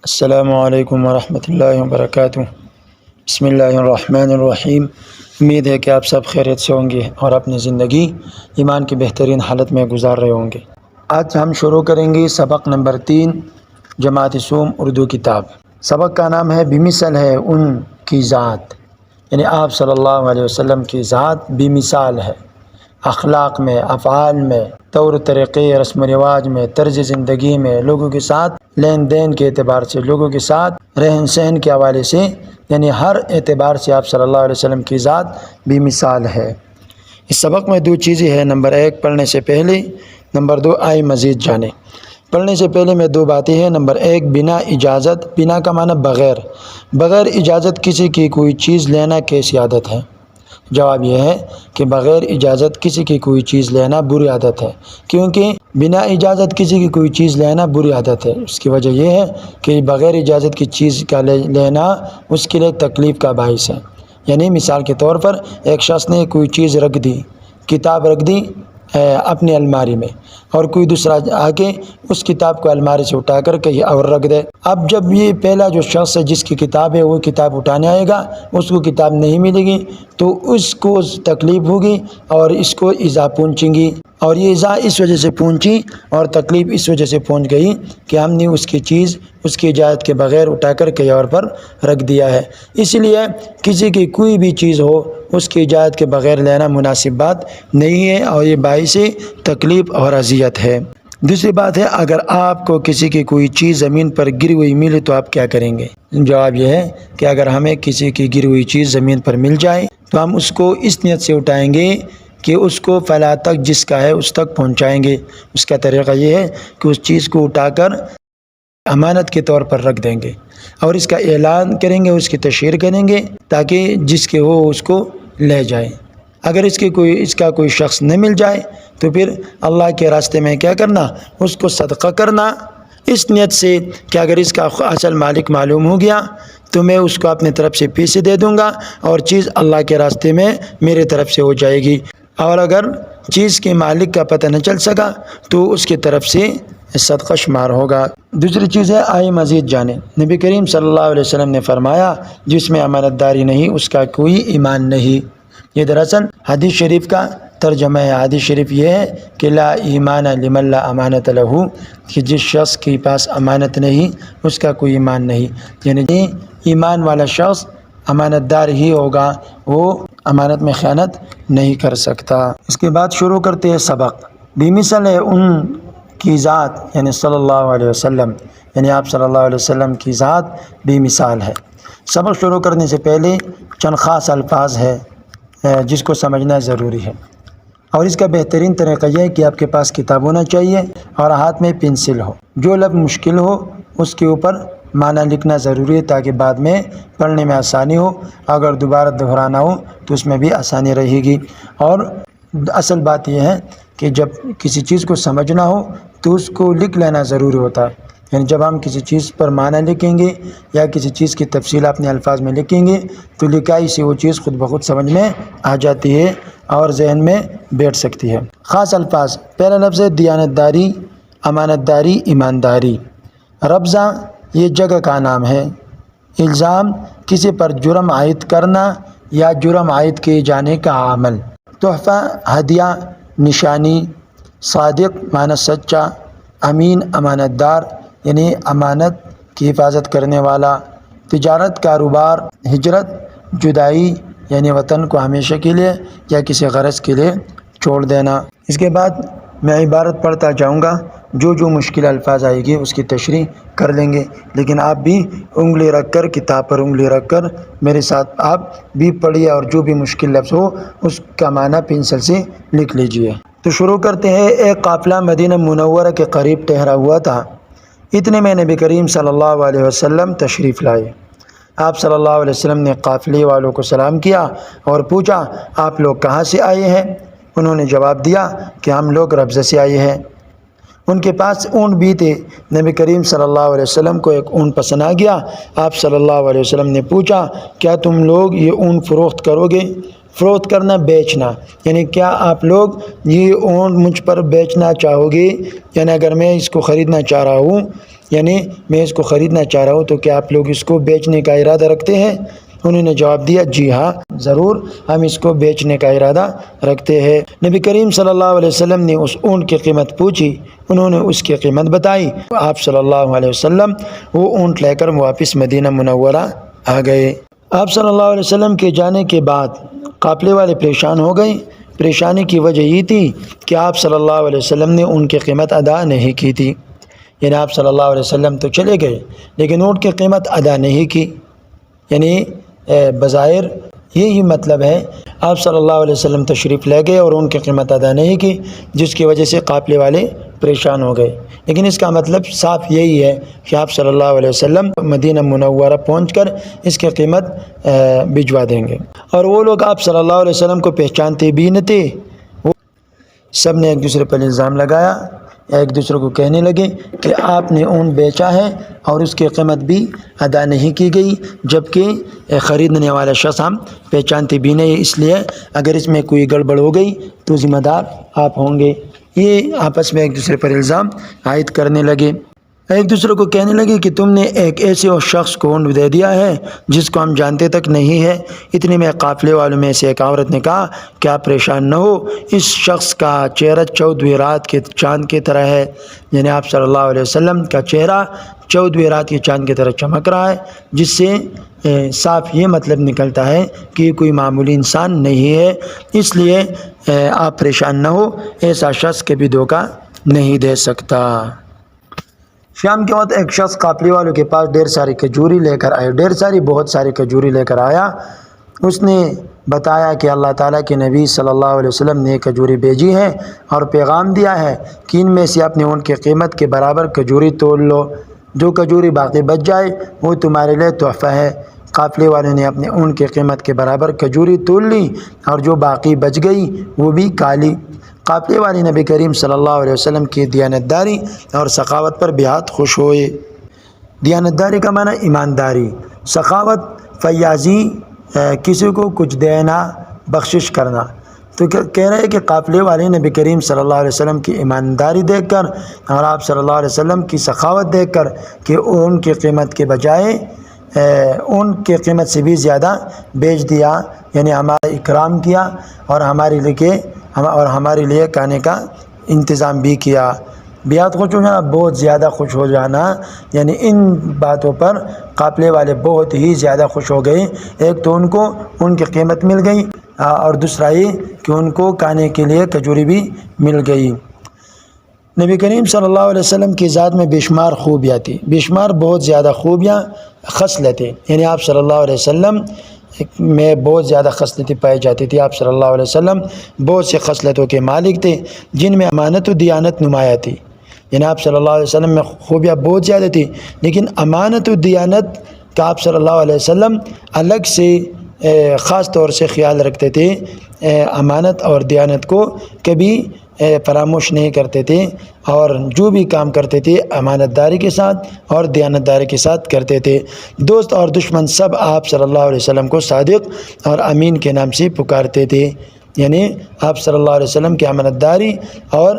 السلام علیکم ورحمۃ اللہ وبرکاتہ۔ بسم اللہ الرحمن الرحیم۔ امید ہے کہ آپ سب خیریت سے ہوں گے اور اپنی زندگی ایمان کی بہترین حالت میں گزار رہے ہوں گے۔ آج ہم شروع کریں گے سبق نمبر 3 جماعت سوم اردو کتاب۔ سبق کا نام ہے بمثل ہے ان کی ذات، یعنی آپ صلی اللہ علیہ وسلم کی ذات بے مثال ہے، اخلاق میں، افعال میں، طور طریقے، رسم و رواج میں، طرز زندگی میں، لوگوں کے ساتھ لین دین کے اعتبار سے، لوگوں کے ساتھ رہن سہن کے حوالے سے، یعنی ہر اعتبار سے آپ صلی اللہ علیہ وسلم کی ذات بے مثال ہے۔ اس سبق میں 2 چیزیں ہیں، نمبر 1 پڑھنے سے پہلے، نمبر 2 آئے مزید جانے۔ پڑھنے سے پہلے میں 2 باتیں ہیں۔ نمبر 1 بنا اجازت، بنا کا معنی بغیر، بغیر اجازت کسی کی کوئی چیز لینا کیسی عادت ہے؟ جواب یہ ہے کہ بغیر اجازت کسی کی کوئی چیز لینا بری عادت ہے، کیونکہ بنا اجازت کسی کی کوئی چیز لینا بری عادت ہے۔ اس کی وجہ یہ ہے کہ بغیر اجازت کی چیز کا لینا اس کے لیے تکلیف کا باعث ہے۔ یعنی مثال کے طور پر ایک شخص نے کوئی چیز رکھ دی، کتاب رکھ دی اپنی الماری میں، اور کوئی دوسرا آ کے اس کتاب کو الماری سے اٹھا کر کہیں اور رکھ دے۔ اب جب یہ پہلا جو شخص ہے جس کی کتاب ہے وہ کتاب اٹھانے آئے گا، اس کو کتاب نہیں ملے گی تو اس کو تکلیف ہوگی اور اس کو ایذا پہنچیں گی، اور یہ ایذا اس وجہ سے پہنچی اور تکلیف اس وجہ سے پہنچ گئی کہ ہم نے اس کی چیز اس کی اجازت کے بغیر اٹھا کر کہیں اور پر رکھ دیا ہے۔ اس لیے کسی کی کوئی بھی چیز ہو اس کی اجازت کے بغیر لینا مناسب بات نہیں ہے، اور یہ باعث تکلیف اور اذیت ہے۔ دوسری بات ہے، اگر آپ کو کسی کی کوئی چیز زمین پر گری ہوئی ملے تو آپ کیا کریں گے؟ جواب یہ ہے کہ اگر ہمیں کسی کی گری ہوئی چیز زمین پر مل جائے تو ہم اس کو اس نیت سے اٹھائیں گے کہ اس کو فلاں تک جس کا ہے اس تک پہنچائیں گے۔ اس کا طریقہ یہ ہے کہ اس چیز کو اٹھا کر امانت کے طور پر رکھ دیں گے اور اس کا اعلان کریں گے، اس کی تشہیر کریں گے تاکہ جس کے ہو اس کو لے جائے۔ اگر اس کا کوئی شخص نہ مل جائے تو پھر اللہ کے راستے میں کیا کرنا؟ اس کو صدقہ کرنا، اس نیت سے کہ اگر اس کا اصل مالک معلوم ہو گیا تو میں اس کو اپنے طرف سے پیسے دے دوں گا اور چیز اللہ کے راستے میں میرے طرف سے ہو جائے گی، اور اگر چیز کے مالک کا پتہ نہ چل سکا تو اس کی طرف سے صدقہ شمار ہوگا۔ دوسری چیز ہے آئے مزید جانے۔ نبی کریم صلی اللہ علیہ وسلم نے فرمایا جس میں امانت داری نہیں اس کا کوئی ایمان نہیں۔ یہ دراصل حدیث شریف کا ترجمہ ہے۔ حدیث شریف یہ ہے کہ لا ایمان لمن لا امانت لہ، کہ جس شخص کے پاس امانت نہیں اس کا کوئی ایمان نہیں، یعنی ایمان والا شخص امانت دار ہی ہوگا، وہ امانت میں خیانت نہیں کر سکتا۔ اس کے بعد شروع کرتے ہیں سبق۔ بمثل ہے ان کی ذات، یعنی صلی اللہ علیہ وسلم، یعنی آپ صلی اللہ علیہ وسلم کی ذات بے مثال ہے۔ سبق شروع کرنے سے پہلے چند خاص الفاظ ہے جس کو سمجھنا ضروری ہے، اور اس کا بہترین طریقہ یہ ہے کہ آپ کے پاس کتاب ہونا چاہیے اور ہاتھ میں پنسل ہو۔ جو لفظ مشکل ہو اس کے اوپر معنی لکھنا ضروری ہے تاکہ بعد میں پڑھنے میں آسانی ہو، اگر دوبارہ دہرانا ہو تو اس میں بھی آسانی رہے گی۔ اور اصل بات یہ ہے کہ جب کسی چیز کو سمجھنا ہو تو اس کو لکھ لینا ضروری ہوتا ہے، یعنی جب ہم کسی چیز پر معنی لکھیں گے یا کسی چیز کی تفصیل اپنے الفاظ میں لکھیں گے تو لکھائی سے وہ چیز خود بخود سمجھ میں آ جاتی ہے اور ذہن میں بیٹھ سکتی ہے۔ خاص الفاظ، پہلا لفظ ہے دیانت داری، امانت داری، ایمانداری۔ ربضہ یہ جگہ کا نام ہے۔ الزام کسی پر جرم عائد کرنا یا جرم عائد کیے جانے کا عمل۔ تحفہ ہدیہ، نشانی۔ صادق معنی سچا، امین امانت دار یعنی امانت کی حفاظت کرنے والا۔ تجارت کاروبار۔ ہجرت جدائی یعنی وطن کو ہمیشہ کے لیے یا کسی غرض کے لیے چھوڑ دینا۔ اس کے بعد میں عبارت پڑھتا جاؤں گا، جو مشکل الفاظ آئے گی اس کی تشریح کر لیں گے، لیکن آپ بھی انگلی رکھ کر، کتاب پر انگلی رکھ کر میرے ساتھ آپ بھی پڑھیے، اور جو بھی مشکل لفظ ہو اس کا معنی پنسل سے لکھ لیجئے۔ تو شروع کرتے ہیں۔ ایک قافلہ مدینہ منورہ کے قریب ٹھہرا ہوا تھا، اتنے میں نبی کریم صلی اللہ علیہ وسلم تشریف لائے۔ آپ صلی اللہ علیہ وسلم نے قافلے والوں کو سلام کیا اور پوچھا آپ لوگ کہاں سے آئے ہیں؟ انہوں نے جواب دیا کہ ہم لوگ ربضہ سے آئے ہیں۔ ان کے پاس اونٹ بھی تھے۔ نبی کریم صلی اللہ علیہ وسلم کو ایک اونٹ پسند آ گیا۔ آپ صلی اللہ علیہ وسلم نے پوچھا کیا تم لوگ یہ اونٹ فروخت کرو گے؟ فروخت کرنا بیچنا، یعنی کیا آپ لوگ یہ اونٹ مجھ پر بیچنا چاہو گے؟ یعنی اگر میں اس کو خریدنا چاہ رہا ہوں یعنی میں اس کو خریدنا چاہ رہا ہوں، تو کیا آپ لوگ اس کو بیچنے کا ارادہ رکھتے ہیں؟ انہوں نے جواب دیا جی ہاں ضرور، ہم اس کو بیچنے کا ارادہ رکھتے ہیں۔ نبی کریم صلی اللہ علیہ وسلم نے اس اونٹ کی قیمت پوچھی، انہوں نے اس کی قیمت بتائی۔ آپ صلی اللہ علیہ وسلم وہ اونٹ لے کر واپس مدینہ منورہ آ گئے۔ آپ صلی اللہ علیہ وسلم کے جانے کے بعد قافلے والے پریشان ہو گئے۔ پریشانی کی وجہ یہ تھی کہ آپ صلی اللہ علیہ وسلم نے ان کی قیمت ادا نہیں کی تھی، یعنی آپ صلی اللہ علیہ وسلم تو چلے گئے لیکن اونٹ کی قیمت ادا نہیں کی، یعنی بظاہر یہی مطلب ہے آپ صلی اللہ علیہ وسلم تشریف لے گئے اور ان کی قیمت ادا نہیں کی، جس کی وجہ سے قافلے والے پریشان ہو گئے، لیکن اس کا مطلب صاف یہی ہے کہ آپ صلی اللہ علیہ وسلم مدینہ منورہ پہنچ کر اس کی قیمت بھجوا دیں گے۔ اور وہ لوگ آپ صلی اللہ علیہ وسلم کو پہچانتے بھی نہ تھے، وہ سب نے ایک دوسرے پر الزام لگایا، ایک دوسرے کو کہنے لگے کہ آپ نے اونٹ بیچا ہے اور اس کی قیمت بھی ادا نہیں کی گئی، جبکہ خریدنے والا شخص ہم پہچانتے بھی نہیں، اس لیے اگر اس میں کوئی گڑبڑ ہو گئی تو ذمہ دار آپ ہوں گے۔ یہ آپس میں ایک دوسرے پر الزام عائد کرنے لگے، ایک دوسرے کو کہنے لگے کہ تم نے ایک ایسے شخص کو اونٹ دے دیا ہے جس کو ہم جانتے تک نہیں ہے۔ اتنے میں قافلے والوں میں سے ایک عورت نے کہا کہ آپ پریشان نہ ہو، اس شخص کا چہرہ 14ویں رات کے چاند کی طرح ہے، یعنی آپ صلی اللہ علیہ وسلم کا چہرہ 14ویں رات کے چاند کی طرح چمک رہا ہے، جس سے صاف یہ مطلب نکلتا ہے کہ کوئی معمولی انسان نہیں ہے، اس لیے آپ پریشان نہ ہو، ایسا شخص کبھی دھوکہ نہیں دے سکتا۔ شام کے وقت ایک شخص قافلے والوں کے پاس ڈھیر ساری کھجوری لے کر آیا، بہت ساری کھجوری لے کر آیا۔ اس نے بتایا کہ اللہ تعالیٰ کے نبی صلی اللہ علیہ وسلم نے کھجوری بھیجی ہے اور پیغام دیا ہے کہ ان میں سے اپنے اونٹ کی قیمت کے برابر کھجوری تول لو، جو کھجوری باقی بچ جائے وہ تمہارے لیے تحفہ ہے۔ قافلے والوں نے اپنے اونٹ کی قیمت کے برابر کھجوری تول لی اور جو باقی بچ گئی وہ بھی کھا لی۔ قافلے والے نبی کریم صلی اللہ علیہ وسلم کی دیانتداری اور سخاوت پر بہت خوش ہوئے۔ دیانتداری کا معنی ایمانداری، سخاوت فیاضی، کسی کو کچھ دینا، بخشش کرنا۔ تو کہہ رہے ہیں کہ قافلے والے نبی کریم صلی اللہ علیہ وسلم کی ایمانداری دیکھ کر اور آپ صلی اللہ علیہ وسلم کی سخاوت دیکھ کر کہ ان کی قیمت کے بجائے ان کی قیمت سے بھی زیادہ بیچ دیا، یعنی ہمارا اکرام کیا اور ہمارے لیے کھانے کا انتظام بھی کیا۔ بہت خوش ہو جانا، بہت زیادہ خوش ہو جانا، یعنی ان باتوں پر قافلے والے بہت ہی زیادہ خوش ہو گئے۔ ایک تو ان کو ان کی قیمت مل گئی اور دوسرا یہ کہ ان کو کھانے کے لیے کھجوری بھی مل گئی۔ نبی کریم صلی اللہ علیہ وسلم کی ذات میں بے شمار خوبیاں تھیں، بے شمار بہت زیادہ خوبیاں، خصلتیں، یعنی آپ صلی اللہ علیہ وسلم میں بہت زیادہ خصلتیں پائی جاتی تھی۔ آپ صلی اللہ علیہ وسلم بہت سے خصلتوں کے مالک تھے جن میں امانت و دیانت نمایاں تھی، یعنی آپ صلی اللہ علیہ وسلم میں خوبیاں بہت زیادہ تھی، لیکن امانت و دیانت کا آپ صلی اللہ علیہ وسلم الگ سے خاص طور سے خیال رکھتے تھے، امانت اور دیانت کو کبھی فراموش نہیں کرتے تھے، اور جو بھی کام کرتے تھے امانت داری کے ساتھ اور دیانت داری کے ساتھ کرتے تھے۔ دوست اور دشمن سب آپ صلی اللہ علیہ وسلم کو صادق اور امین کے نام سے پکارتے تھے، یعنی آپ صلی اللہ علیہ وسلم کی امانت داری اور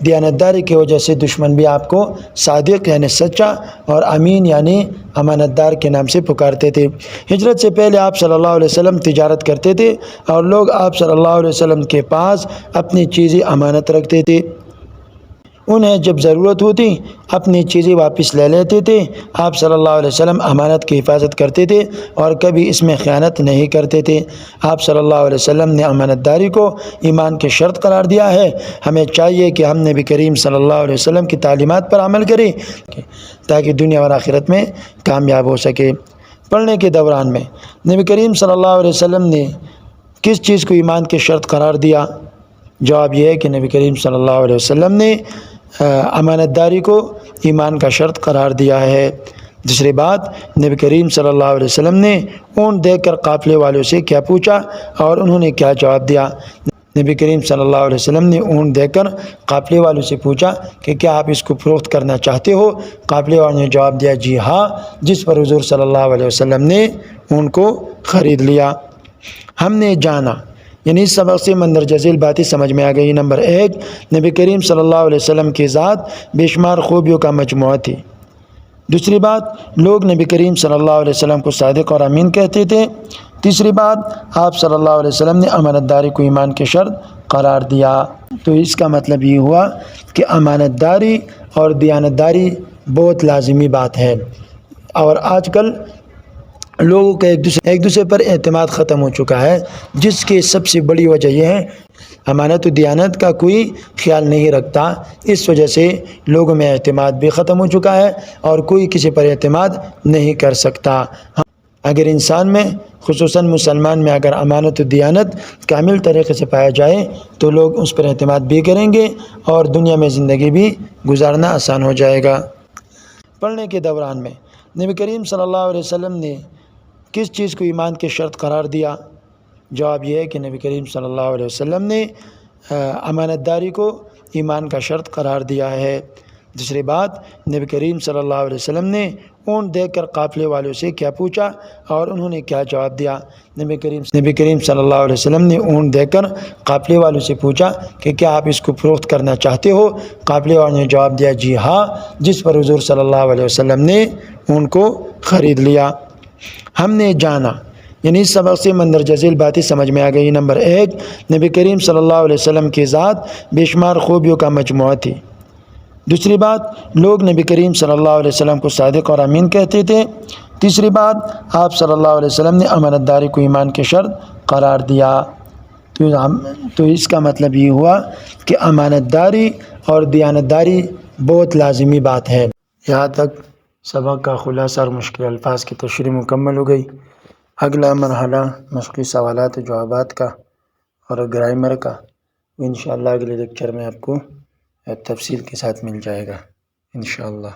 دیانت داری کی وجہ سے دشمن بھی آپ کو صادق یعنی سچا اور امین یعنی امانت دار کے نام سے پکارتے تھے۔ ہجرت سے پہلے آپ صلی اللہ علیہ وسلم تجارت کرتے تھے اور لوگ آپ صلی اللہ علیہ وسلم کے پاس اپنی چیزیں امانت رکھتے تھے، انہیں جب ضرورت ہوتی اپنی چیزیں واپس لے لیتے تھے۔ آپ صلی اللہ علیہ وسلم امانت کی حفاظت کرتے تھے اور کبھی اس میں خیانت نہیں کرتے تھے۔ آپ صلی اللہ علیہ وسلم نے امانت داری کو ایمان کی شرط قرار دیا ہے۔ ہمیں چاہیے کہ ہم نبی کریم صلی اللہ علیہ وسلم کی تعلیمات پر عمل کریں تاکہ دنیا اور آخرت میں کامیاب ہو سکے۔ پڑھنے کے دوران میں نبی کریم صلی اللہ علیہ وسلم نے کس چیز کو ایمان کی شرط قرار دیا؟ جواب یہ ہے کہ نبی کریم صلی اللہ علیہ وسلم نے امانت داری کو ایمان کا شرط قرار دیا ہے۔ دوسری بات، نبی کریم صلی اللہ علیہ وسلم نے اونٹ دیکھ کر قافلے والوں سے کیا پوچھا اور انہوں نے کیا جواب دیا؟ نبی کریم صلی اللہ علیہ وسلم نے اونٹ دیکھ کر قافلے والوں سے پوچھا کہ کیا آپ اس کو فروخت کرنا چاہتے ہو؟ قافلے والوں نے جواب دیا جی ہاں، جس پر حضور صلی اللہ علیہ وسلم نے اونٹ کو خرید لیا۔ ہم نے جانا، یعنی اس سبق سے مندرجہ ذیل باتیں سمجھ میں آ گئی۔ نمبر 1، نبی کریم صلی اللہ علیہ وسلم کی ذات بے شمار خوبیوں کا مجموعہ تھی، دوسری بات، لوگ نبی کریم صلی اللہ علیہ وسلم کو صادق اور امین کہتے تھے۔ تیسری بات، آپ صلی اللہ علیہ وسلم نے امانت داری کو ایمان کی شرط قرار دیا۔ تو اس کا مطلب یہ ہوا کہ امانت داری اور دیانت داری بہت لازمی بات ہے، اور آج کل لوگوں کا ایک دوسرے پر اعتماد ختم ہو چکا ہے، جس کی سب سے بڑی وجہ یہ ہے امانت و دیانت کا کوئی خیال نہیں رکھتا۔ اس وجہ سے لوگوں میں اعتماد بھی ختم ہو چکا ہے اور کوئی کسی پر اعتماد نہیں کر سکتا۔ اگر انسان میں، خصوصاً مسلمان میں، اگر امانت و دیانت کامل طریقے سے پایا جائے تو لوگ اس پر اعتماد بھی کریں گے اور دنیا میں زندگی بھی گزارنا آسان ہو جائے گا۔ پڑھنے کے دوران میں نبی کریم صلی اللہ علیہ وسلم نے کس چیز کو ایمان کی شرط قرار دیا؟ جواب یہ ہے کہ نبی کریم صلی اللہ علیہ وسلم نے امانت داری کو ایمان کا شرط قرار دیا ہے۔ دوسری بات، نبی کریم صلی اللہ علیہ وسلم نے اونٹ دیکھ کر قافلے والوں سے کیا پوچھا اور انہوں نے کیا جواب دیا؟ نبی کریم صلی اللہ علیہ وسلم نے اونٹ دیکھ کر قافلے والوں سے پوچھا کہ کیا آپ اس کو فروخت کرنا چاہتے ہو؟ قافلے والوں نے جواب دیا جی ہاں، جس پر حضور صلی اللہ علیہ وسلم نے اونٹ کو خرید لیا۔ ہم نے جانا، یعنی اس سبق سے مندرجہ ذیل باتیں سمجھ میں آ گئی۔ نمبر 1، نبی کریم صلی اللہ علیہ وسلم کی ذات بے شمار خوبیوں کا مجموعہ تھی۔ دوسری بات، لوگ نبی کریم صلی اللہ علیہ وسلم کو صادق اور امین کہتے تھے۔ تیسری بات، آپ صلی اللہ علیہ وسلم نے امانت داری کو ایمان کی شرط قرار دیا۔ تو اس کا مطلب یہ ہوا کہ امانت داری اور دیانت داری بہت لازمی بات ہے۔ یہاں تک سبق کا خلاصہ اور مشکل الفاظ کی تشریح مکمل ہو گئی۔ اگلا مرحلہ مشقی سوالات و جوابات کا اور گرامر کا انشاءاللہ اگلے لیکچر میں آپ کو تفصیل کے ساتھ مل جائے گا انشاءاللہ۔